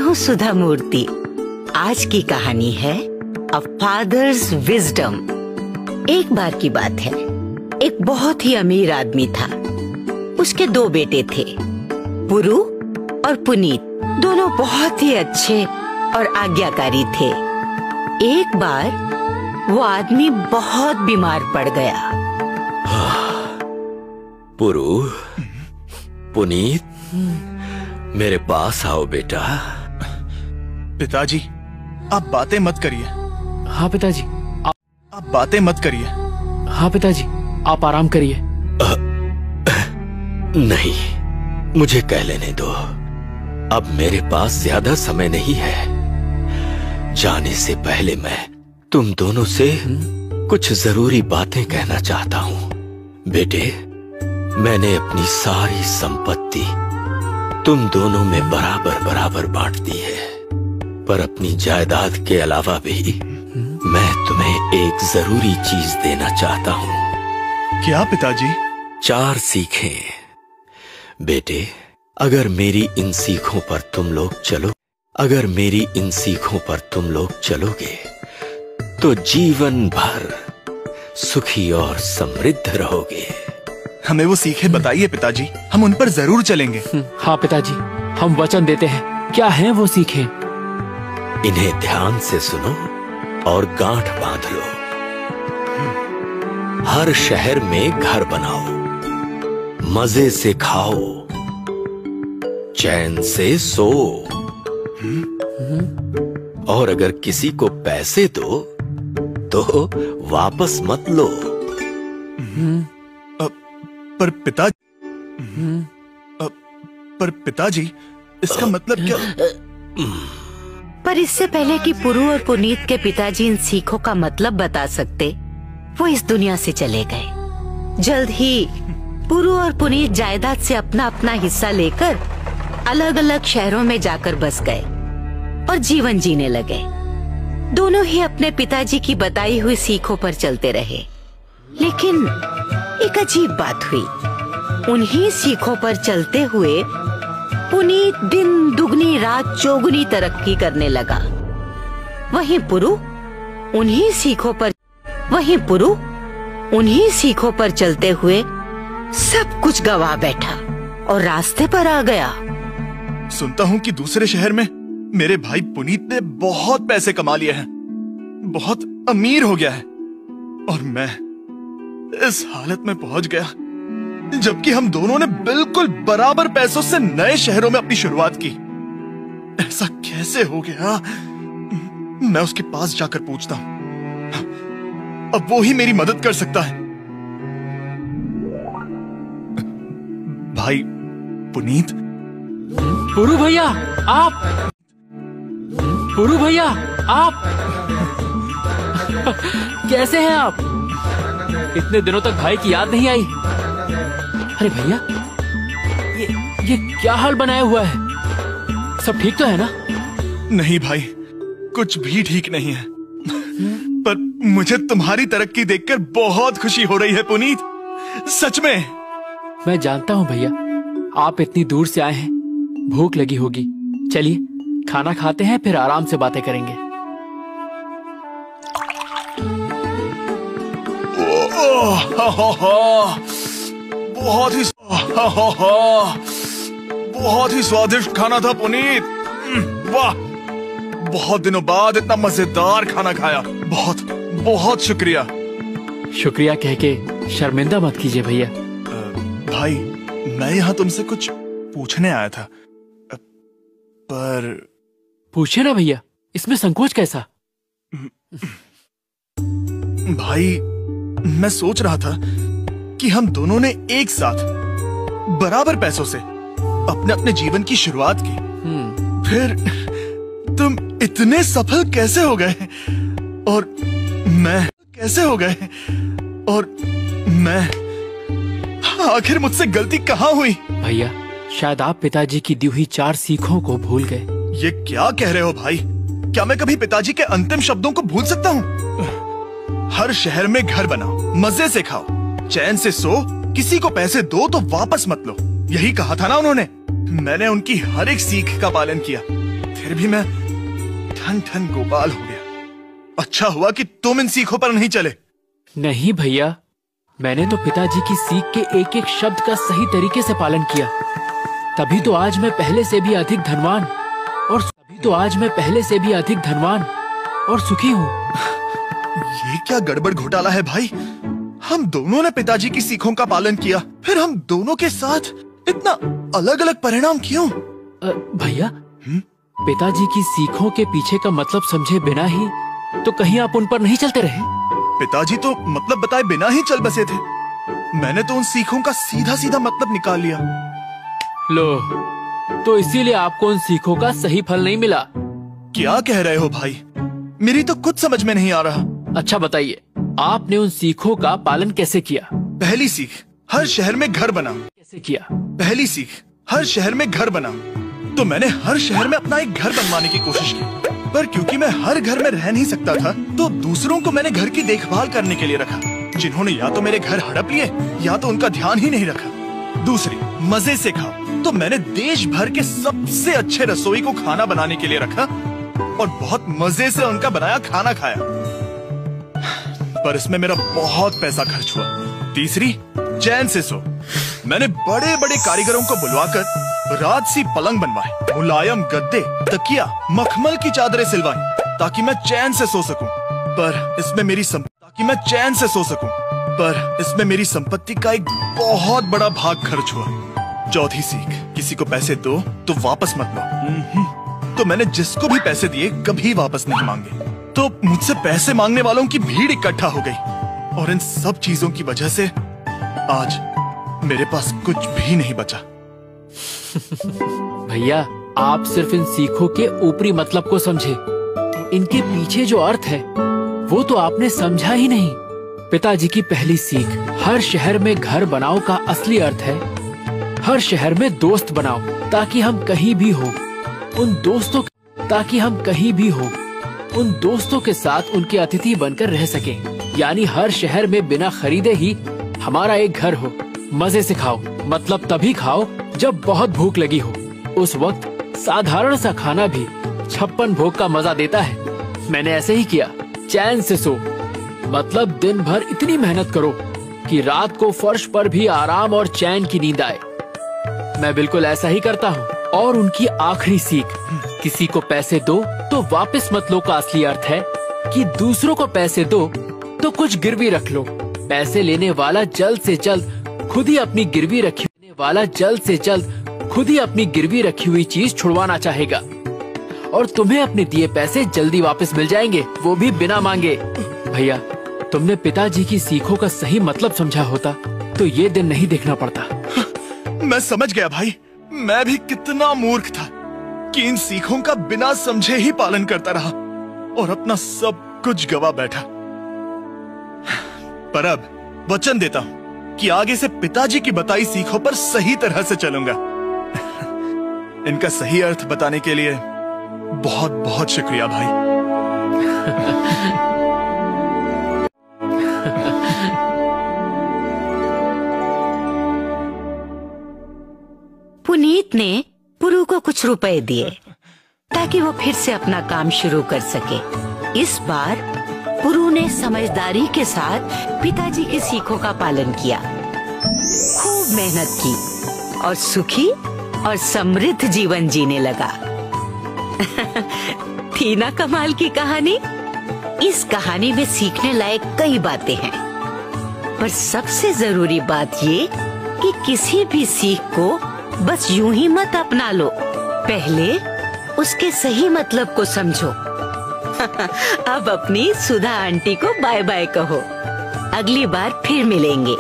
हूँ सुधा मूर्ति। आज की कहानी है अ फादर्स विजडम। एक बार की बात है, एक बहुत ही अमीर आदमी था। उसके 2 बेटे थे, पुरु और पुनीत। दोनों बहुत ही अच्छे और आज्ञाकारी थे। एक बार वो आदमी बहुत बीमार पड़ गया। पुरु, पुनीत, मेरे पास आओ बेटा। पिताजी, आप बातें मत करिए। हाँ पिताजी। आप बातें मत करिए। हाँ पिताजी, आप आराम करिए। नहीं, मुझे कह लेने दो। अब मेरे पास ज्यादा समय नहीं है। जाने से पहले मैं तुम दोनों से कुछ जरूरी बातें कहना चाहता हूँ। बेटे, मैंने अपनी सारी संपत्ति तुम दोनों में बराबर बराबर बांट दी है, पर अपनी जायदाद के अलावा भी मैं तुम्हें एक जरूरी चीज देना चाहता हूँ। क्या पिताजी? 4 सीखें। बेटे, अगर मेरी इन सीखों पर तुम लोग चलोगे तो जीवन भर सुखी और समृद्ध रहोगे। हमें वो सीखें बताइए पिताजी, हम उन पर जरूर चलेंगे। हाँ पिताजी, हम वचन देते हैं। क्या हैं वो सीखें? इन्हें ध्यान से सुनो और गांठ बांध लो। हर शहर में घर बनाओ, मजे से खाओ, चैन से सो, और अगर किसी को पैसे दो तो वापस मत लो। पर पिताजी, इसका मतलब क्या? पर इससे पहले कि पुरु और पुनीत के पिताजी इन सीखों का मतलब बता सकते, वो इस दुनिया से चले गए। जल्द ही पुरु और पुनीत जायदाद से अपना अपना हिस्सा लेकर अलग अलग शहरों में जाकर बस गए और जीवन जीने लगे। दोनों ही अपने पिताजी की बताई हुई सीखों पर चलते रहे। लेकिन एक अजीब बात हुई। उन्हीं सीखों पर चलते हुए पुनीत दिन दुगनी रात चौगुनी तरक्की करने लगा। वहीं पुरु उन्हीं सीखों पर चलते हुए सब कुछ गवा बैठा और रास्ते पर आ गया। सुनता हूँ कि दूसरे शहर में मेरे भाई पुनीत ने बहुत पैसे कमा लिए हैं, बहुत अमीर हो गया है, और मैं इस हालत में पहुंच गया जबकि हम दोनों ने बिल्कुल बराबर पैसों से नए शहरों में अपनी शुरुआत की। ऐसा कैसे हो गया? मैं उसके पास जाकर पूछता हूं। अब वो ही मेरी मदद कर सकता है। भाई पुनीत। पुरु भैया, आप! पुरु भैया, आप! कैसे हैं आप? इतने दिनों तक भाई की याद नहीं आई। अरे भैया, ये क्या हाल बनाया हुआ है? सब ठीक तो है ना? नहीं भाई, कुछ भी ठीक नहीं है। पर मुझे तुम्हारी तरक्की देखकर बहुत खुशी हो रही है पुनीत, सच में। मैं जानता हूँ भैया, आप इतनी दूर से आए हैं, भूख लगी होगी। चलिए खाना खाते हैं, फिर आराम से बातें करेंगे। बहुत ही स्वादिष्ट खाना था पुनीत। वाह, बहुत दिनों बाद इतना मजेदार खाना खाया। बहुत बहुत शुक्रिया। शुक्रिया कह के शर्मिंदा मत कीजिए भैया। भाई, मैं यहाँ तुमसे कुछ पूछने आया था, पर पूछे ना भैया, इसमें संकोच कैसा? भाई, मैं सोच रहा था कि हम दोनों ने एक साथ बराबर पैसों से अपने अपने जीवन की शुरुआत की, फिर तुम इतने सफल कैसे हो गए और मैं कैसे हो गए, और मैं आखिर मुझसे गलती कहाँ हुई? भैया, शायद आप पिताजी की दी हुई 4 सीखों को भूल गए। ये क्या कह रहे हो भाई? क्या मैं कभी पिताजी के अंतिम शब्दों को भूल सकता हूँ? हर शहर में घर बनाओ, मजे से खाओ, चैन से सो, किसी को पैसे दो तो वापस मत लो, यही कहा था ना उन्होंने। मैंने उनकी हर एक सीख का पालन किया। फिर भी मैं ठन ठन गोपाल हो गया। अच्छा हुआ कि तुम इन सीखों पर नहीं चले। नहीं भैया, मैंने तो पिताजी की सीख के एक एक शब्द का सही तरीके से पालन किया, तभी तो आज मैं पहले से भी अधिक धनवान और सुखी हूँ। ये क्या गड़बड़ घोटाला है भाई? हम दोनों ने पिताजी की सीखों का पालन किया, फिर हम दोनों के साथ इतना अलग अलग परिणाम क्यों? भैया, पिताजी की सीखों के पीछे का मतलब समझे बिना ही तो कहीं आप उन पर नहीं चलते रहे? पिताजी तो मतलब बताए बिना ही चल बसे थे। मैंने तो उन सीखों का सीधा सीधा मतलब निकाल लिया। लो, तो इसीलिए आपको उन सीखों का सही फल नहीं मिला। क्या कह रहे हो भाई? मेरी तो कुछ समझ में नहीं आ रहा। अच्छा बताइए, आपने उन सीखों का पालन कैसे किया? पहली सीख, हर शहर में घर बनाओ। कैसे किया? पहली सीख, हर शहर में घर बनाओ। तो मैंने हर शहर में अपना एक घर बनवाने की कोशिश की, पर क्योंकि मैं हर घर में रह नहीं सकता था, तो दूसरों को मैंने घर की देखभाल करने के लिए रखा, जिन्होंने या तो मेरे घर हड़प लिए या तो उनका ध्यान ही नहीं रखा। दूसरी, मजे से खाओ, तो मैंने देश भर के सबसे अच्छे रसोई को खाना बनाने के लिए रखा और बहुत मजे से उनका बनाया खाना खाया, पर इसमें मेरा बहुत पैसा खर्च हुआ। तीसरी, चैन से सो। मैंने बड़े बड़े कारीगरों को बुलवाकर राजसी पलंग बनवाए, मुलायम गद्दे, तकिया, मखमल की चादरें सिलवाई ताकि मैं चैन से सो सकूं। पर इसमें मेरी संपत्ति का एक बहुत बड़ा भाग खर्च हुआ। चौथी सीख, किसी को पैसे दो तो वापस मत लो। तो मैंने जिसको भी पैसे दिए कभी वापस नहीं मांगे, तो मुझसे पैसे मांगने वालों की भीड़ इकट्ठा हो गई और इन सब चीजों की वजह से आज मेरे पास कुछ भी नहीं बचा। भैया, आप सिर्फ इन सीखों के ऊपरी मतलब को समझे, इनके पीछे जो अर्थ है वो तो आपने समझा ही नहीं। पिताजी की पहली सीख, हर शहर में घर बनाओ का असली अर्थ है हर शहर में दोस्त बनाओ ताकि हम कहीं भी हो उन दोस्तों के साथ उनके अतिथि बनकर रह सकें। यानी हर शहर में बिना खरीदे ही हमारा एक घर हो। मजे से खाओ, मतलब तभी खाओ जब बहुत भूख लगी हो। उस वक्त साधारण सा खाना भी 56 भोग का मजा देता है। मैंने ऐसे ही किया। चैन से सो, मतलब दिन भर इतनी मेहनत करो कि रात को फर्श पर भी आराम और चैन की नींद आए। मैं बिल्कुल ऐसा ही करता हूँ। और उनकी आखिरी सीख, किसी को पैसे दो तो वापस मत लो का असली अर्थ है कि दूसरों को पैसे दो तो कुछ गिरवी रख लो। पैसे लेने वाला जल्द से जल्द खुद ही अपनी गिरवी रखी हुई चीज छुड़वाना चाहेगा और तुम्हें अपने दिए पैसे जल्दी वापस मिल जाएंगे, वो भी बिना मांगे। भैया, तुमने पिताजी की सीखों का सही मतलब समझा होता तो ये दिन नहीं देखना पड़ता। मैं समझ गया भाई, मैं भी कितना मूर्ख था कि इन सीखों का बिना समझे ही पालन करता रहा और अपना सब कुछ गवा बैठा। पर अब वचन देता हूँ कि आगे से पिताजी की बताई सीखों पर सही तरह से चलूंगा। इनका सही अर्थ बताने के लिए बहुत बहुत शुक्रिया भाई। पुनीत ने पुरु को कुछ रुपए दिए ताकि वो फिर से अपना काम शुरू कर सके। इस बार पुरु ने समझदारी के साथ पिताजी की सीखों का पालन किया, खूब मेहनत की और सुखी और समृद्ध जीवन जीने लगा। थी ना कमाल की कहानी? इस कहानी में सीखने लायक कई बातें हैं, पर सबसे जरूरी बात ये कि किसी भी सीख को बस यूं ही मत अपना लो, पहले उसके सही मतलब को समझो। अब अपनी सुधा आंटी को बाय बाय कहो। अगली बार फिर मिलेंगे।